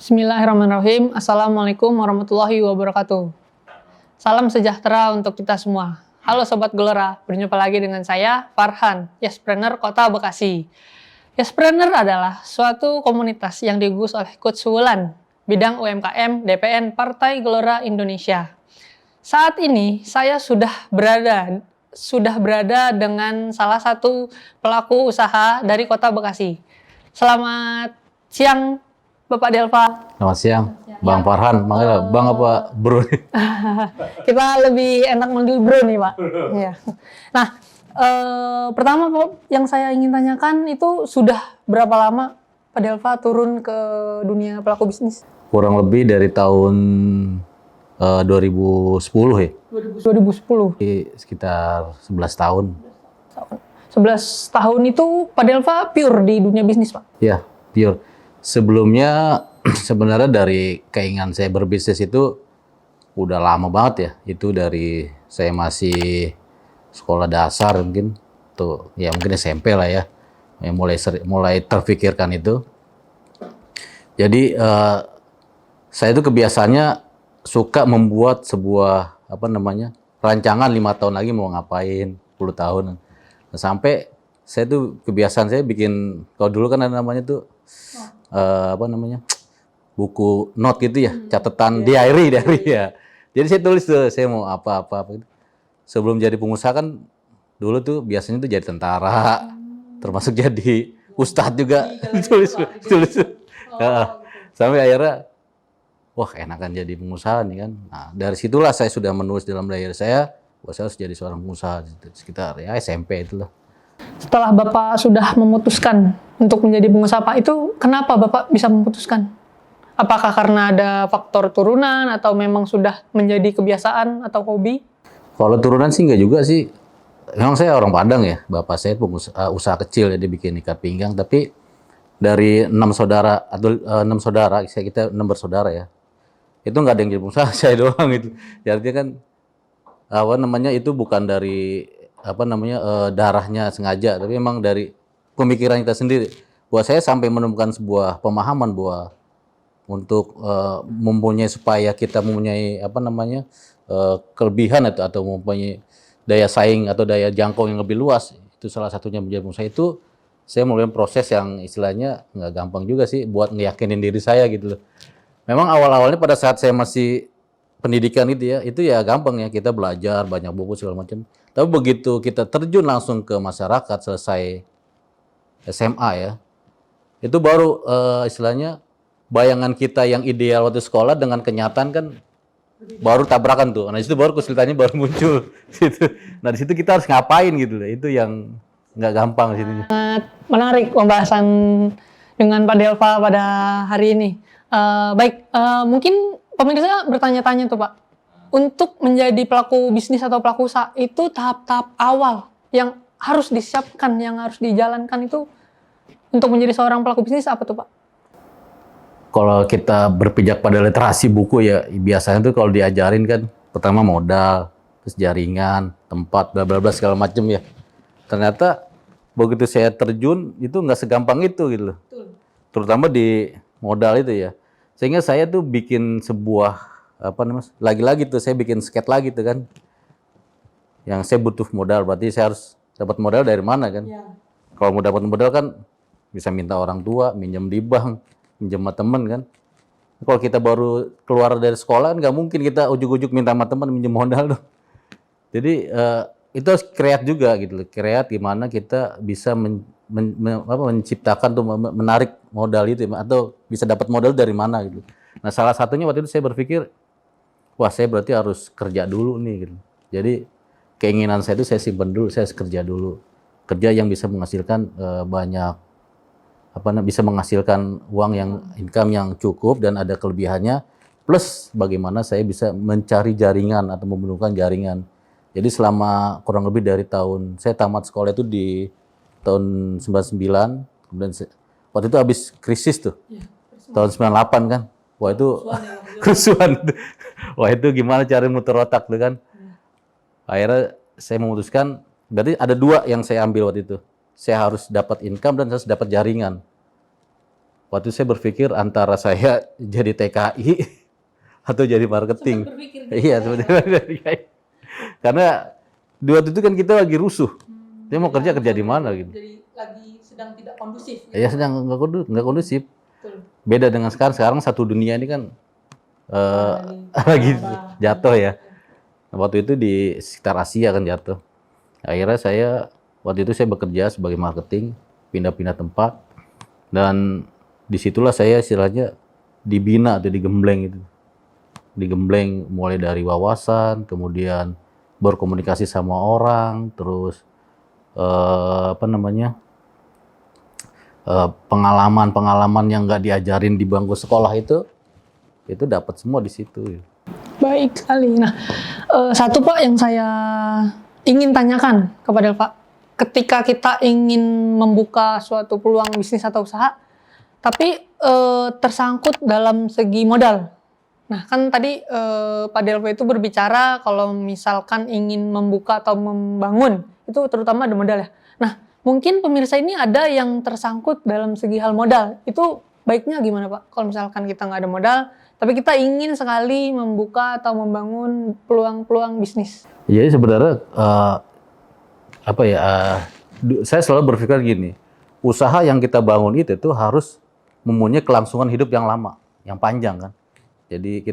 Bismillahirrahmanirrahim. Assalamualaikum warahmatullahi wabarakatuh. Salam sejahtera untuk kita semua. Halo Sobat Gelora, berjumpa lagi dengan saya, Farhan, Yespreneur Kota Bekasi. Yespreneur adalah suatu komunitas yang diurus oleh Coach Wulan, bidang UMKM DPN Partai Gelora Indonesia. Saat ini saya sudah berada dengan salah satu pelaku usaha dari Kota Bekasi. Selamat siang, Bapak Delva. Selamat siang, Bang Farhan. Manggil Bang apa Bro? Kita lebih enak manggil Bro nih, Pak. Iya. Nah, pertama yang saya ingin tanyakan itu sudah berapa lama Pak Delva turun ke dunia pelaku bisnis? Kurang lebih dari tahun 2010 ya. 2010. Sekitar 11 tahun. 11 tahun itu Pak Delva pure di dunia bisnis, Pak? Ya, pure. Sebelumnya sebenarnya dari keinginan saya berbisnis itu udah lama banget ya. Itu dari saya masih sekolah dasar mungkin tuh, ya mungkin SMP lah ya. Mulai terfikirkan itu. Jadi saya itu kebiasaannya suka membuat sebuah rancangan 5 tahun lagi mau ngapain, 10 tahun. Nah, sampai saya tuh kebiasaan saya bikin, kalau dulu kan ada namanya tuh buku note gitu ya, catatan diary ya. Jadi saya tulis tuh saya mau apa. Sebelum jadi pengusaha kan dulu tuh biasanya tuh jadi tentara, termasuk jadi ustadz juga tulis. Sampai akhirnya wah enakan jadi pengusaha nih kan. Nah dari situlah saya sudah menulis dalam diary saya bahwa saya harus jadi seorang pengusaha sekitar ya SMP itulah. Setelah Bapak sudah memutuskan untuk menjadi pengusaha, Pak, itu kenapa Bapak bisa memutuskan? Apakah karena ada faktor turunan atau memang sudah menjadi kebiasaan atau hobi? Kalau turunan sih enggak juga sih. Memang saya orang Padang ya. Bapak saya usaha kecil ya, dia bikin ikat pinggang. Tapi dari 6 saudara atau 6 saudara, kita 6 bersaudara ya. Itu nggak ada yang jadi pengusaha, saya doang itu. Artinya kan itu bukan dari darahnya sengaja, tapi memang dari pemikiran kita sendiri. Bahwa saya sampai menemukan sebuah pemahaman bahwa untuk mempunyai supaya kita mempunyai kelebihan atau mempunyai daya saing atau daya jangkau yang lebih luas, itu salah satunya menjadi pengusaha. Itu saya mulai proses yang istilahnya nggak gampang juga sih buat ngeyakinin diri saya gitu loh. Memang awal-awalnya pada saat saya masih pendidikan itu ya gampang ya, kita belajar banyak buku segala macam. Tapi begitu kita terjun langsung ke masyarakat selesai SMA ya, itu baru istilahnya bayangan kita yang ideal waktu sekolah dengan kenyataan kan baru tabrakan tuh. Nah itu baru kesulitannya baru muncul. Nah di situ kita harus ngapain gitu loh. Itu yang nggak gampang di sini. Menarik pembahasan dengan Pak Delva pada hari ini. Mungkin pemirsa bertanya-tanya tuh Pak, untuk menjadi pelaku bisnis atau pelaku usaha itu tahap-tahap awal yang harus disiapkan, yang harus dijalankan itu untuk menjadi seorang pelaku bisnis apa tuh Pak? Kalau kita berpijak pada literasi buku ya biasanya tuh kalau diajarin kan pertama modal, terus jaringan, tempat, bla bla bla segala macam ya. Ternyata begitu saya terjun itu nggak segampang itu gitu loh. Terutama di modal itu ya. Sehingga saya tuh bikin sebuah lagi-lagi tuh saya bikin skate lagi tuh kan. Yang saya butuh modal, berarti saya harus dapat modal dari mana kan? Ya. Kalau mau dapat modal kan bisa minta orang tua, minjem di bank, minjem sama temen kan. Kalau kita baru keluar dari sekolah kan nggak mungkin kita ujuk-ujuk minta sama teman minjem modal dong. Jadi itu harus kreat juga gitu loh. Kreat gimana kita bisa menciptakan tuh, menarik modal itu atau bisa dapat modal dari mana gitu. Nah salah satunya waktu itu saya berpikir, wah saya berarti harus kerja dulu nih gitu. Jadi keinginan saya itu saya simpan dulu, saya harus kerja dulu. Kerja yang bisa menghasilkan bisa menghasilkan uang yang income yang cukup dan ada kelebihannya. Plus bagaimana saya bisa mencari jaringan atau membentukkan jaringan. Jadi selama kurang lebih dari saya tamat sekolah itu di tahun 99, kemudian waktu itu habis krisis tuh, tahun 98 kan, wah itu kerusuhan. Wah itu gimana cara muter otak tuh kan. Akhirnya saya memutuskan, berarti ada 2 yang saya ambil waktu itu. Saya harus dapat income dan saya harus dapat jaringan. Waktu itu saya berpikir antara saya jadi TKI atau jadi marketing. Iya, sebenarnya. Karena di waktu itu kan kita lagi rusuh. Dia mau kerja di mana gitu. Jadi lagi sedang tidak kondusif. Ya sedang nggak kondusif. Beda dengan sekarang. Sekarang satu dunia ini kan lagi jatuh ya. Waktu itu di sekitar Asia kan jatuh. Akhirnya waktu itu saya bekerja sebagai marketing, pindah-pindah tempat, dan disitulah saya istilahnya dibina atau digembleng gitu. Digembleng mulai dari wawasan, kemudian berkomunikasi sama orang, terus pengalaman-pengalaman yang nggak diajarin di bangku sekolah itu dapat semua di situ. Baik sekali. Nah, satu Pak yang saya ingin tanyakan kepada Pak, ketika kita ingin membuka suatu peluang bisnis atau usaha, tapi tersangkut dalam segi modal. Nah, kan tadi Pak Delvo itu berbicara kalau misalkan ingin membuka atau membangun, itu terutama ada modal ya. Nah, mungkin pemirsa ini ada yang tersangkut dalam segi hal modal. Itu baiknya gimana Pak? Kalau misalkan kita nggak ada modal, tapi kita ingin sekali membuka atau membangun peluang-peluang bisnis. Jadi sebenarnya saya selalu berpikir gini, usaha yang kita bangun itu tuh harus mempunyai kelangsungan hidup yang lama, yang panjang kan. Jadi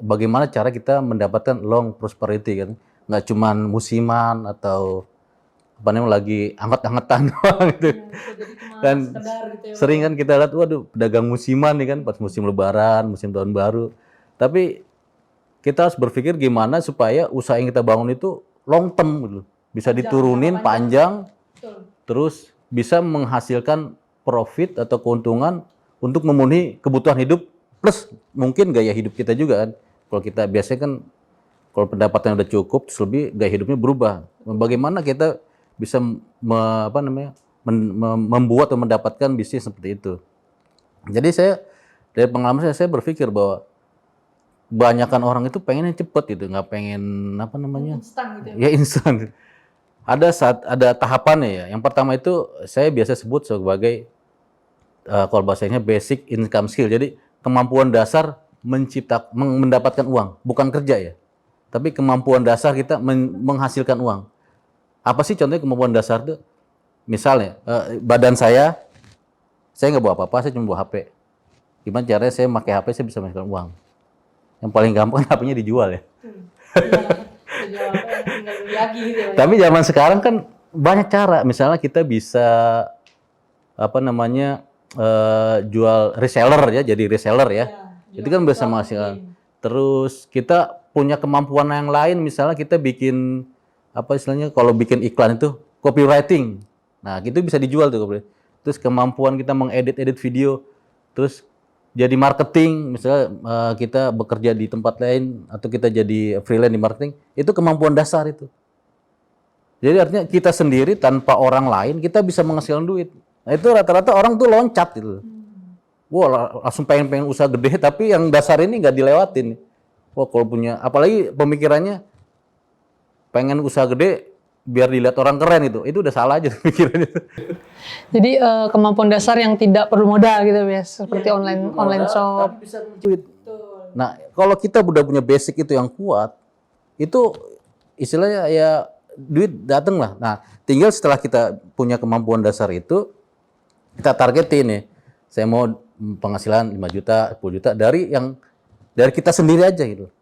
bagaimana cara kita mendapatkan long prosperity kan, nggak cuma musiman atau lagi angkat-angkatan gitu. Dan sering kan kita lihat, waduh, pedagang musiman nih kan, pas musim Lebaran, musim Tahun Baru. Tapi kita harus berpikir gimana supaya usaha yang kita bangun itu long term gitu, bisa diturunin panjang, terus bisa menghasilkan profit atau keuntungan untuk memenuhi kebutuhan hidup plus mungkin gaya hidup kita juga kan. Kalau kita biasanya kan kalau pendapatan udah cukup, terus lebih gaya hidupnya berubah. Bagaimana kita bisa membuat atau mendapatkan bisnis seperti itu. Jadi dari pengalaman saya berpikir bahwa kebanyakan orang itu pengennya cepet gitu, nggak pengen Instan gitu ya instan. Ada tahapannya ya. Yang pertama itu saya biasa sebut sebagai kalau bahasanya basic income skill. Jadi kemampuan dasar mendapatkan uang, bukan kerja ya. Tapi kemampuan dasar kita menghasilkan uang. Apa sih contohnya kemampuan dasar itu? Misalnya, badan saya nggak bawa apa-apa, saya cuma bawa HP. Gimana caranya saya pakai HP, saya bisa menghasilkan uang? Yang paling gampang HP-nya dijual ya. Tapi zaman sekarang kan banyak cara. Misalnya kita bisa jual reseller ya, jadi reseller ya. Itu kan bisa menghasilkan. Terus kita punya kemampuan yang lain, misalnya kita bikin kalau bikin iklan itu copywriting. Nah, itu bisa dijual tuh. Terus kemampuan kita mengedit video, terus jadi marketing, misalnya kita bekerja di tempat lain atau kita jadi freelance di marketing, itu kemampuan dasar itu. Jadi artinya kita sendiri tanpa orang lain kita bisa menghasilkan duit. Nah, itu rata-rata orang tuh loncat gitu. Wah, langsung pengen usaha gede, tapi yang dasar ini nggak dilewatin. Wah, kalau punya, apalagi pemikirannya pengen usaha gede biar dilihat orang keren itu udah salah aja pikirannya. Jadi kemampuan dasar yang tidak perlu modal gitu ya, seperti online shop. Bisa duit. Nah, kalau kita udah punya basic itu yang kuat, itu istilahnya ya duit dateng lah. Nah, tinggal setelah kita punya kemampuan dasar itu, kita targetin nih. Saya mau penghasilan 5 juta, 10 juta dari kita sendiri aja gitu.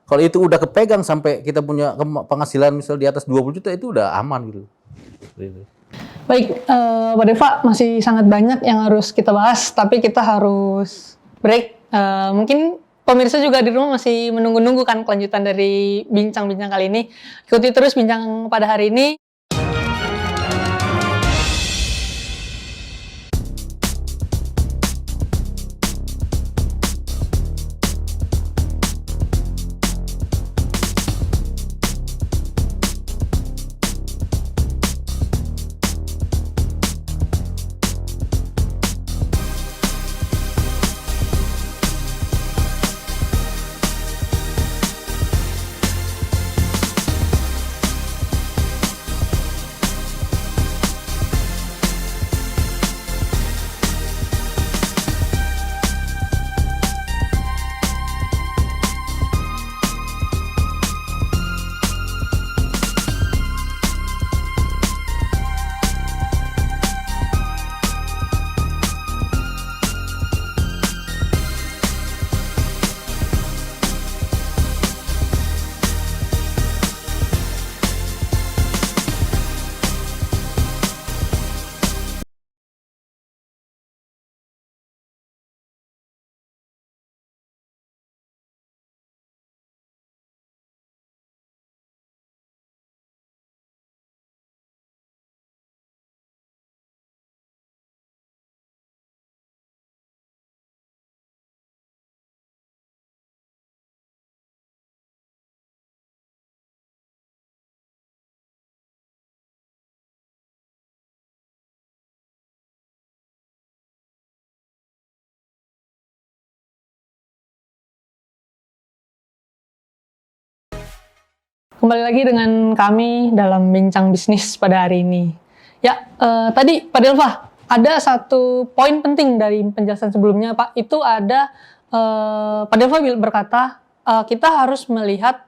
Kalau itu udah kepegang sampai kita punya penghasilan misal di atas 20 juta itu udah aman gitu. Baik, Pak Deva, masih sangat banyak yang harus kita bahas, tapi kita harus break. Mungkin pemirsa juga di rumah masih menunggu-nunggu kan kelanjutan dari bincang-bincang kali ini. Ikuti terus bincang pada hari ini. kembali lagi dengan kami dalam Bincang Bisnis pada hari ini. Ya, tadi Pak Delva, ada satu poin penting dari penjelasan sebelumnya Pak, itu ada Pak Delva berkata, kita harus melihat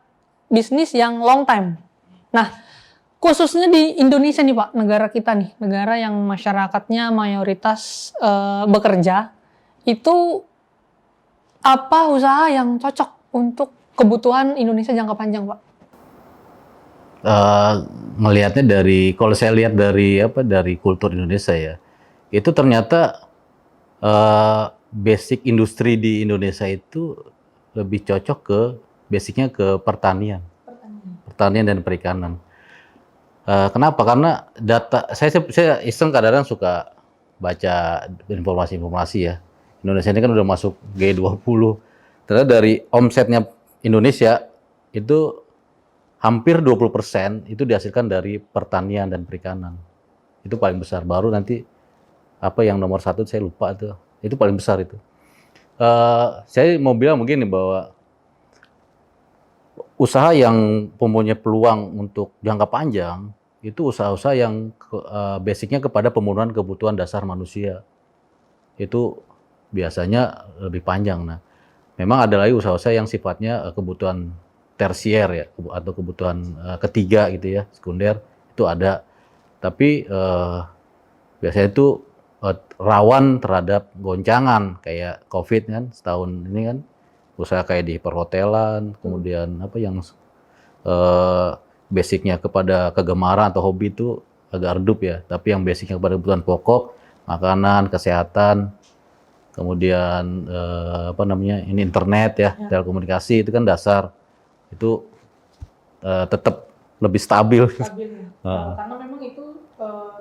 bisnis yang long time. Nah, khususnya di Indonesia nih Pak, negara kita nih, negara yang masyarakatnya mayoritas bekerja, itu apa usaha yang cocok untuk kebutuhan Indonesia jangka panjang Pak? Melihatnya dari, kalau saya lihat dari kultur Indonesia ya, itu ternyata basic industri di Indonesia itu lebih cocok basicnya ke pertanian dan perikanan. Kenapa? Karena saya iseng kadang-kadang suka baca informasi-informasi ya. Indonesia ini kan udah masuk G20. Ternyata dari omsetnya Indonesia itu hampir 20% itu dihasilkan dari pertanian dan perikanan. Itu paling besar. Baru nanti apa yang nomor 1 saya lupa tuh. Itu paling besar itu. Saya mau bilang begini bahwa usaha yang mempunyai peluang untuk jangka panjang itu usaha-usaha yang basicnya kepada pemenuhan kebutuhan dasar manusia. Itu biasanya lebih panjang. Nah, memang ada lagi usaha-usaha yang sifatnya kebutuhan tersier ya, atau kebutuhan ketiga gitu ya, sekunder, itu ada. Tapi biasanya itu rawan terhadap goncangan kayak COVID kan, setahun ini kan, usaha kayak di perhotelan, kemudian apa yang basicnya kepada kegemaran atau hobi itu agak redup ya. Tapi yang basicnya kepada kebutuhan pokok, makanan, kesehatan, kemudian ini internet ya, telekomunikasi itu kan dasar, itu tetap lebih stabil. Karena memang itu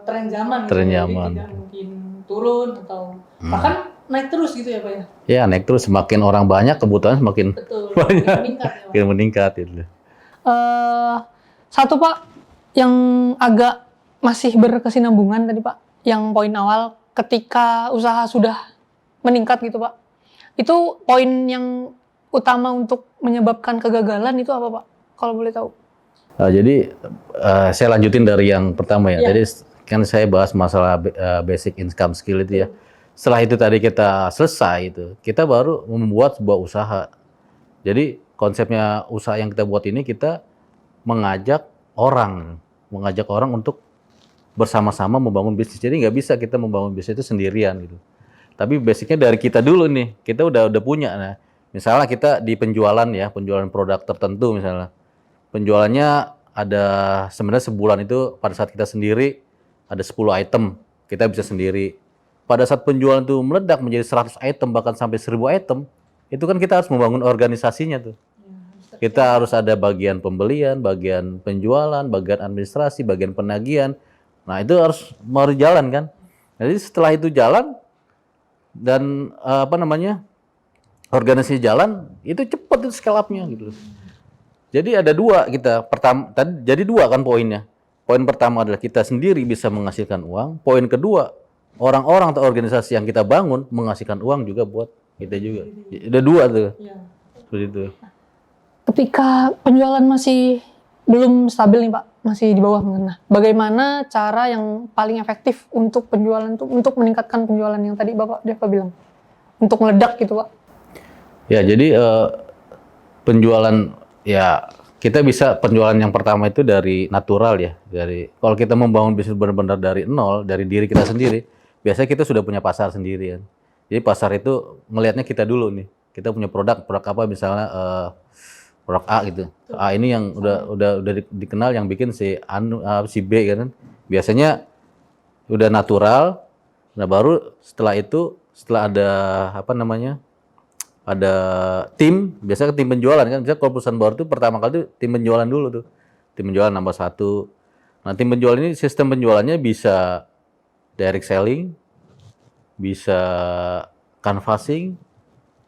tren zaman. Tren zaman. Jadi tidak mungkin turun atau bahkan naik terus gitu ya Pak ya? Ya naik terus, semakin orang banyak kebutuhan semakin banyak, meningkat gitu. Satu Pak yang agak masih berkesinambungan tadi Pak, yang poin awal ketika usaha sudah meningkat gitu Pak. Itu poin yang utama untuk menyebabkan kegagalan itu apa Pak? Kalau boleh tahu. Jadi saya lanjutin dari yang pertama ya. Tadi kan saya bahas masalah basic income skill itu ya. Setelah itu tadi kita selesai itu, kita baru membuat sebuah usaha. Jadi konsepnya usaha yang kita buat ini, kita mengajak orang untuk bersama-sama membangun bisnis. Jadi nggak bisa kita membangun bisnis itu sendirian gitu. Tapi basicnya dari kita dulu nih, kita udah punya. Nah, misalnya kita di penjualan ya, penjualan produk tertentu misalnya. Penjualannya ada sebenarnya sebulan itu pada saat kita sendiri ada 10 item, kita bisa sendiri. Pada saat penjualan itu meledak menjadi 100 item bahkan sampai 1000 item, itu kan kita harus membangun organisasinya tuh. Kita harus ada bagian pembelian, bagian penjualan, bagian administrasi, bagian penagihan. Nah, itu harus jalan kan. Jadi setelah itu jalan dan organisasi jalan, itu cepat itu scale up-nya gitu. Jadi ada dua kita. Jadi dua kan poinnya. Poin pertama adalah kita sendiri bisa menghasilkan uang. Poin kedua, orang-orang atau organisasi yang kita bangun menghasilkan uang juga buat kita juga. Ada dua tuh. Seperti itu. Ketika penjualan masih belum stabil nih Pak, masih di bawah menengah. Bagaimana cara yang paling efektif untuk penjualan itu, untuk meningkatkan penjualan yang tadi Bapak Deva bilang, untuk meledak gitu Pak? Ya jadi penjualan ya kita bisa penjualan yang pertama itu dari natural ya. Kalau kita membangun bisnis benar-benar dari nol, dari diri kita sendiri, biasanya kita sudah punya pasar sendiri kan. Jadi pasar itu melihatnya kita dulu nih. Kita punya produk apa misalnya produk A gitu. A ini yang udah dikenal, yang bikin si B kan. Biasanya udah natural. Nah, baru setelah itu, setelah ada ada tim, biasanya tim penjualan kan. Misalnya kalau perusahaan baru itu pertama kali itu tim penjualan dulu tuh. Tim penjualan nambah 1. Nah, tim penjualan ini sistem penjualannya bisa direct selling, bisa canvassing.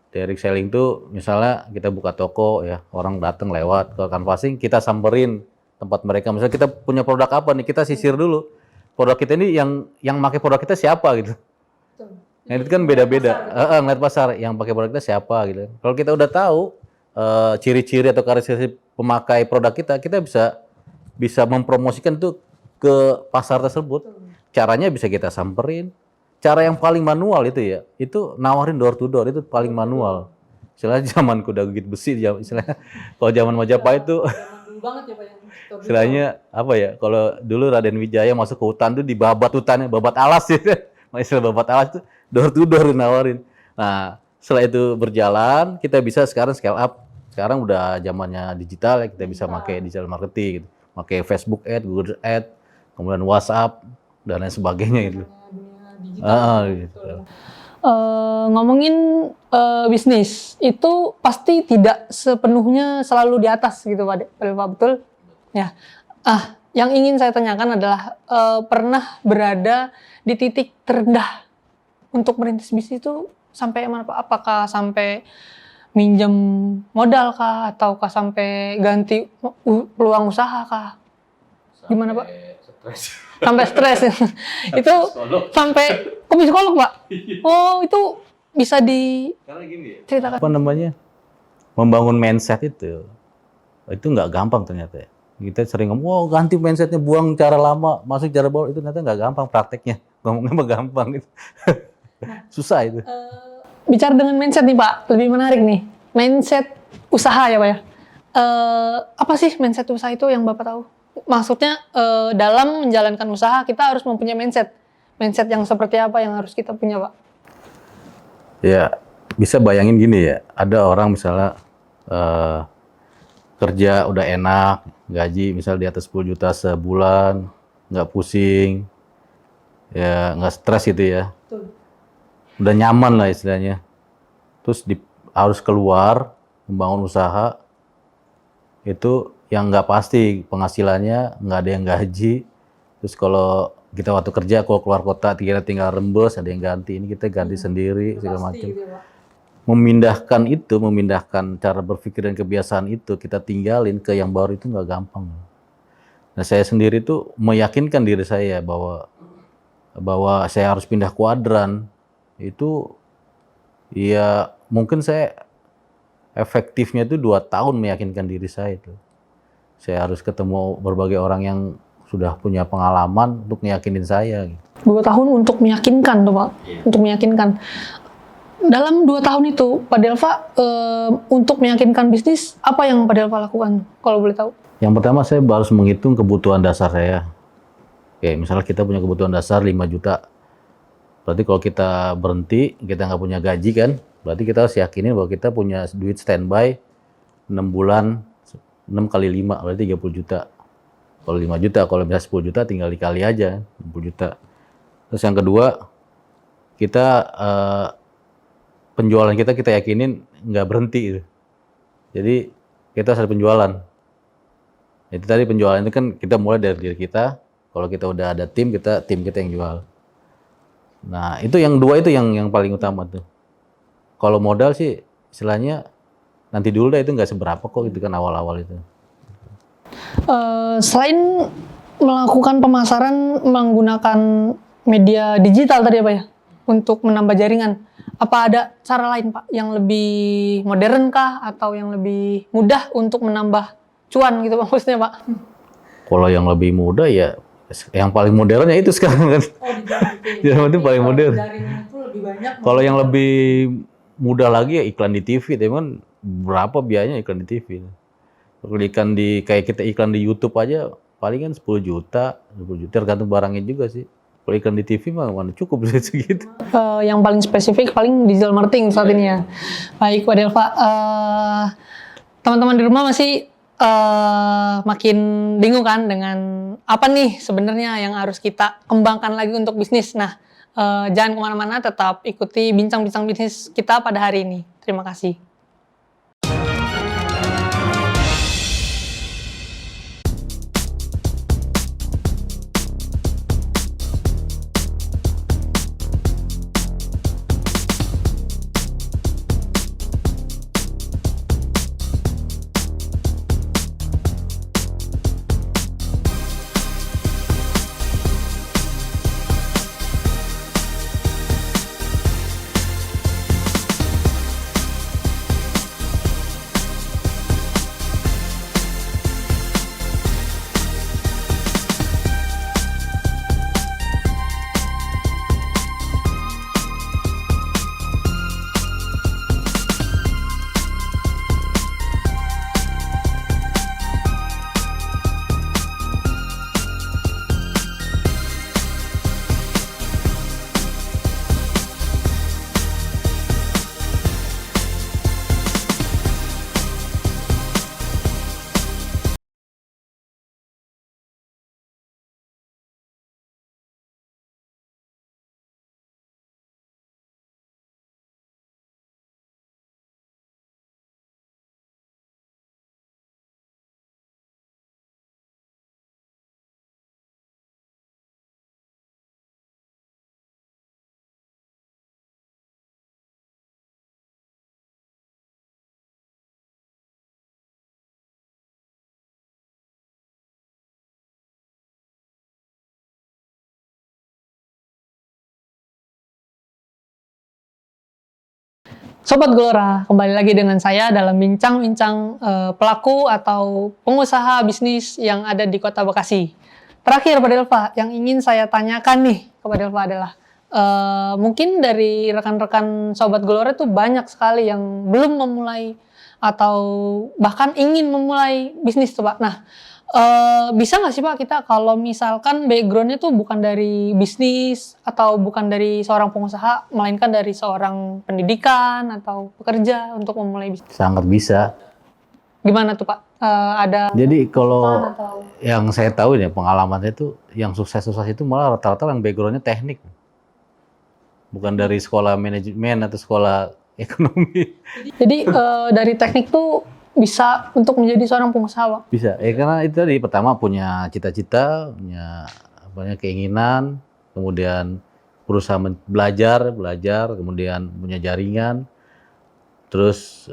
Direct selling tuh misalnya kita buka toko ya, orang datang lewat. Ke canvassing kita samperin tempat mereka. Misalnya kita punya produk apa nih, kita sisir dulu. Produk kita ini yang pakai produk kita siapa gitu. Nah, itu kan beda-beda. Ngeliat pasar yang pakai produk kita siapa gitu. Kalau kita udah tahu ciri-ciri atau karakteristik pemakai produk kita bisa mempromosikan tuh ke pasar tersebut. Caranya bisa kita samperin. Cara yang paling manual itu ya, itu nawarin door to door, itu paling manual. Istilahnya zaman kuda gigit besi, istilahnya kalau zaman Majapahit itu Dulu banget ya Pak yang istilahnya apa ya? Kalau dulu Raden Wijaya masuk ke hutan tuh dibabat hutannya, babat alas ya. Istilah babat alas tuh door to door nawarin. Nah, setelah itu berjalan, kita bisa sekarang scale up. Sekarang udah zamannya digital ya, kita bisa pakai digital marketing gitu. Pakai Facebook Ad, Google Ad, kemudian WhatsApp dan lain sebagainya gitu. Gitu. Ngomongin bisnis itu pasti tidak sepenuhnya selalu di atas gitu Pak Delva, betul? Ya. Yang ingin saya tanyakan adalah pernah berada di titik terendah untuk merintis bisnis itu sampai mana Pak? Apakah sampai minjem modal kah, ataukah sampai ganti peluang usaha kah? Gimana Pak? Stres. Sampai stres. Itu sampai ke psikolog Pak? Oh, itu bisa Karena gini ya, diceritakan. apa namanya, membangun mindset itu nggak gampang ternyata ya. Kita sering ngomong, wow ganti mindsetnya, buang cara lama, masuk cara baru, itu ternyata nggak gampang prakteknya. Ngomongnya mah gampang gitu. Susah itu. Bicara dengan mindset nih Pak, lebih menarik nih. Mindset usaha ya Pak ya. Apa sih mindset usaha itu yang Bapak tahu? Maksudnya dalam menjalankan usaha kita harus mempunyai mindset. Mindset yang seperti apa yang harus kita punya Pak? Ya, bisa bayangin gini ya, ada orang misalnya kerja udah enak, gaji misal di atas 10 juta sebulan, nggak pusing, ya nggak stres gitu ya. Betul. Udah nyaman lah istilahnya. Terus harus keluar, membangun usaha, itu yang nggak pasti penghasilannya, nggak ada yang gaji. Terus kalau kita waktu kerja, kalau keluar kota tinggal rembes, ada yang ganti, ini kita ganti sendiri, segala macam. Gitu, Pak. Memindahkan cara berpikir dan kebiasaan itu, kita tinggalin ke yang baru itu nggak gampang. Nah, saya sendiri tuh meyakinkan diri saya bahwa saya harus pindah kuadran, itu ya mungkin saya efektifnya itu 2 tahun meyakinkan diri saya itu. Saya harus ketemu berbagai orang yang sudah punya pengalaman untuk meyakinin saya. 2 tahun untuk meyakinkan tuh Pak, untuk meyakinkan. Dalam 2 tahun itu, Pak Delva untuk meyakinkan bisnis, apa yang Pak Delva lakukan, kalau boleh tahu? Yang pertama saya harus menghitung kebutuhan dasar saya. Oke, misalnya kita punya kebutuhan dasar 5 juta. Berarti kalau kita berhenti, kita nggak punya gaji kan, berarti kita harus yakinin bahwa kita punya duit standby 6 bulan, 6 kali 5, berarti 30 juta. Kalau 5 juta, kalau misalnya 10 juta tinggal dikali aja, 60 juta. Terus yang kedua, kita penjualan kita yakinin nggak berhenti gitu. Jadi kita harus ada penjualan. Itu tadi penjualan itu kan kita mulai dari diri kita. Kalau kita udah ada tim kita yang jual. Nah itu yang dua itu yang paling utama tuh. Kalau modal sih istilahnya nanti dulu deh, itu nggak seberapa kok itu kan awal-awal itu. Selain melakukan pemasaran menggunakan media digital tadi apa ya, untuk menambah jaringan, apa ada cara lain Pak yang lebih modern kah atau yang lebih mudah untuk menambah cuan gitu Pak, maksudnya Pak? Kalau yang lebih mudah ya yang paling modern ya itu sekarang kan. Yang itu paling modern. Kalau yang lebih mudah lagi ya iklan di TV, tapi kan berapa biayanya iklan di TV? Kalau iklan kayak kita iklan di YouTube aja paling kan 10 juta, 20 juta tergantung barangnya juga sih. Kalau iklan di TV mah mana cukup segitu. Yang paling spesifik paling digital marketing saat ini ya. Baik Pak Delva, teman-teman di rumah masih makin bingung kan dengan apa nih sebenarnya yang harus kita kembangkan lagi untuk bisnis. Nah, jangan kemana-mana, tetap ikuti bincang-bincang bisnis kita pada hari ini. Terima kasih. Sobat Gelora, kembali lagi dengan saya dalam bincang-bincang pelaku atau pengusaha bisnis yang ada di Kota Bekasi. Terakhir, Pak Delva, yang ingin saya tanyakan nih kepada Delva adalah mungkin dari rekan-rekan Sobat Gelora itu banyak sekali yang belum memulai atau bahkan ingin memulai bisnis tuh Pak. Nah, bisa nggak sih Pak kita kalau misalkan background-nya tuh bukan dari bisnis atau bukan dari seorang pengusaha, melainkan dari seorang pendidikan atau pekerja untuk memulai bisnis? Sangat bisa. Gimana tuh Pak? Ada Jadi kalau atau yang saya tahu ya pengalamannya itu yang sukses-sukses itu malah rata-rata yang background-nya teknik. Bukan dari sekolah manajemen atau sekolah ekonomi. Jadi dari teknik tuh bisa untuk menjadi seorang pengusaha Pak? Bisa, karena itu tadi pertama punya cita-cita, punya keinginan, kemudian berusaha belajar, kemudian punya jaringan, terus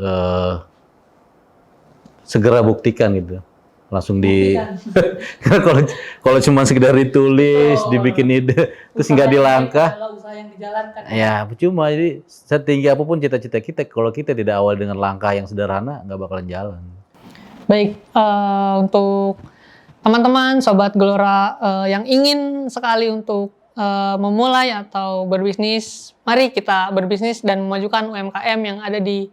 segera buktikan gitu, langsung karena kalau cuma sekedar ditulis, dibikin ide, terus nggak dilangkah, usaha yang dijalankan. ya percuma. Jadi setinggi apapun cita-cita kita, kalau kita tidak awal dengan langkah yang sederhana, nggak bakalan jalan. Baik, untuk teman-teman Sobat Gelora yang ingin sekali untuk memulai atau berbisnis, mari kita berbisnis dan memajukan UMKM yang ada di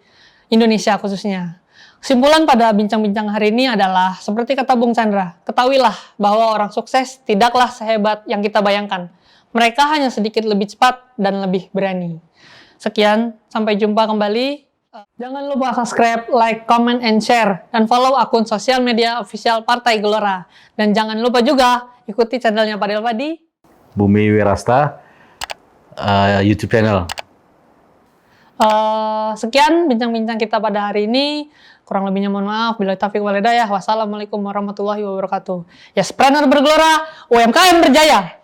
Indonesia khususnya. Kesimpulan pada bincang-bincang hari ini adalah seperti kata Bung Chandra, ketahuilah bahwa orang sukses tidaklah sehebat yang kita bayangkan. Mereka hanya sedikit lebih cepat dan lebih berani. Sekian, sampai jumpa kembali. Jangan lupa subscribe, like, comment, and share, dan follow akun sosial media official Partai Gelora. Dan jangan lupa juga ikuti channelnya Pak Delva di Bumi Wirasta YouTube channel. Sekian bincang-bincang kita pada hari ini. Kurang lebihnya mohon maaf. Bila taufiq wal hidayah. Wassalamualaikum warahmatullahi wabarakatuh. Yespreneur bergelora, UMKM berjaya.